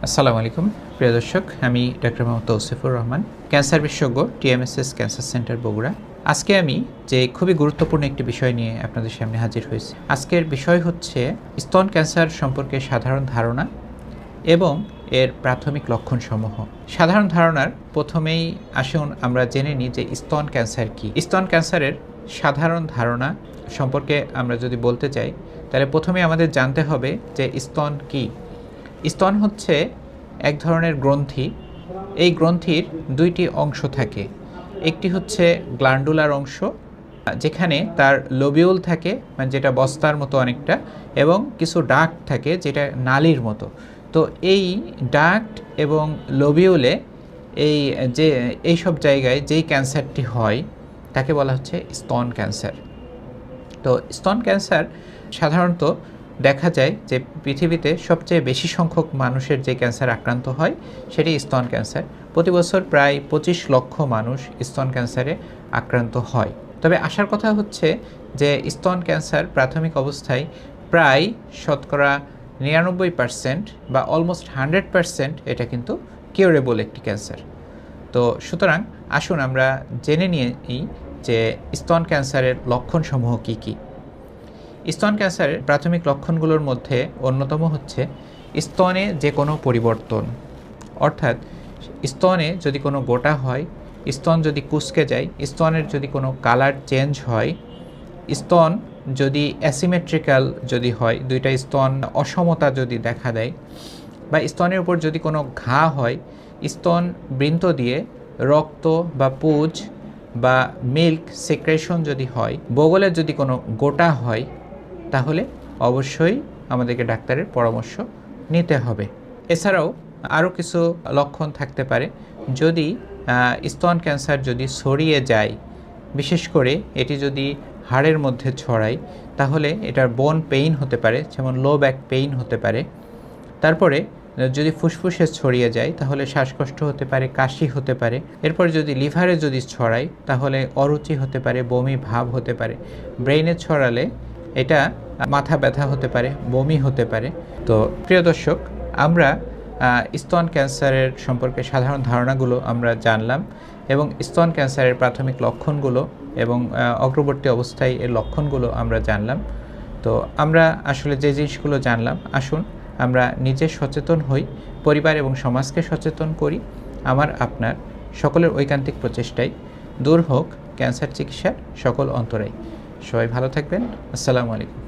আসসালামু আলাইকুম প্রিয় দর্শক, আমি ডক্টর মোহাম্মদ তৌসিফুর রহমান, ক্যান্সার বিশেষজ্ঞ, টিএমএসএস ক্যান্সার সেন্টার বগুড়া। আজকে আমি যে খুবই গুরুত্বপূর্ণ একটি বিষয় নিয়ে আপনাদের সামনে হাজির হয়েছি। আজকের বিষয় হচ্ছে স্তন ক্যান্সার সম্পর্কে সাধারণ ধারণা এবং এর প্রাথমিক লক্ষণসমূহ। সাধারণ ধারণার প্রথমেই আসুন আমরা জেনে নিই যে স্তন ক্যান্সার কী। স্তন ক্যান্সারের সাধারণ ধারণা সম্পর্কে আমরা যদি বলতে চাই, তাহলে প্রথমে আমাদের জানতে হবে যে স্তন কী। স্তন হচ্ছে এক ধরনের গ্রন্থি। এই গ্রন্থির দুইটি অংশ থাকে। একটি হচ্ছে গ্ল্যান্ডুলার অংশ, যেখানে তার লোবিউল থাকে, মানে যেটা বস্তার মতো অনেকটা, এবং কিছু ডাক্ট থাকে যেটা নালীর মতো। তো এই ডাক্ট এবং লোবিউলে এইসব জায়গায় যেই ক্যান্সারটি হয় তাকে বলা হচ্ছে স্তন ক্যান্সার। তো স্তন ক্যান্সার সাধারণত দেখা যায় যে পৃথিবীতে সবচেয়ে বেশি সংখ্যক মানুষের যে ক্যান্সার আক্রান্ত হয় সেটি স্তন ক্যান্সার। প্রতি বছর প্রায় 25 লক্ষ মানুষ স্তন ক্যান্সারে আক্রান্ত হয়। তবে আসার কথা হচ্ছে যে স্তন ক্যান্সার প্রাথমিক অবস্থায় প্রায় শতকরা 99% বা অলমোস্ট 100% এটা কিন্তু কিউরেবল একটি ক্যান্সার। তো সুতরাং আসুন আমরা জেনে নিই যে স্তন ক্যান্সারের লক্ষণসমূহ কী কী। স্তন ক্যান্সারের প্রাথমিক লক্ষণগুলোর মধ্যে অন্যতম হচ্ছে স্তনে যে কোনো পরিবর্তন, অর্থাৎ স্তনে যদি কোনো গোটা হয়, স্তন যদি কুঁচকে যায়, স্তনের যদি কোনো কালার চেঞ্জ হয়, স্তন যদি অ্যাসিমেট্রিক্যাল যদি হয়, দুইটা স্তন অসমতা যদি দেখা দেয়, বা স্তনের উপর যদি কোনো ঘা হয়, স্তন বৃন্ত দিয়ে রক্ত বা পুজ বা মিল্ক সেক্রেশন যদি হয়, বগলের যদি কোনো গোটা হয়, তাহলে অবশ্যই আমাদেরকে ডাক্তারের পরামর্শ নিতে হবে। এছাড়াও আরও কিছু লক্ষণ থাকতে পারে। যদি স্তন ক্যান্সার যদি ছড়িয়ে যায়, বিশেষ করে এটি যদি হাড়ের মধ্যে ছড়ায়, তাহলে এটার বোন পেইন হতে পারে, যেমন লো ব্যাক পেইন হতে পারে। তারপরে যদি ফুসফুসে ছড়িয়ে যায় তাহলে শ্বাসকষ্ট হতে পারে, কাশি হতে পারে। এরপর যদি লিভারে যদি ছড়ায় তাহলে অরুচি হতে পারে, বমি ভাব হতে পারে। ব্রেইনে ছড়ালে এটা মাথা ব্যথা হতে পারে, বমি হতে পারে। তো প্রিয় দর্শক, আমরা স্তন ক্যান্সারের সম্পর্কে সাধারণ ধারণাগুলো আমরা জানলাম এবং স্তন ক্যান্সারের প্রাথমিক লক্ষণগুলো এবং অগ্রবর্তী অবস্থায় এর লক্ষণগুলো আমরা জানলাম। তো আমরা আসলে যে জিনিসগুলো জানলাম, আসুন আমরা নিজে সচেতন হই, পরিবার এবং সমাজকে সচেতন করি। আমার আপনার সকলের ঐকান্তিক প্রচেষ্টায় দূর হোক ক্যান্সার চিকিৎসার সকল অন্তরায়। সবাই ভালো থাকবেন। আসসালামু আলাইকুম।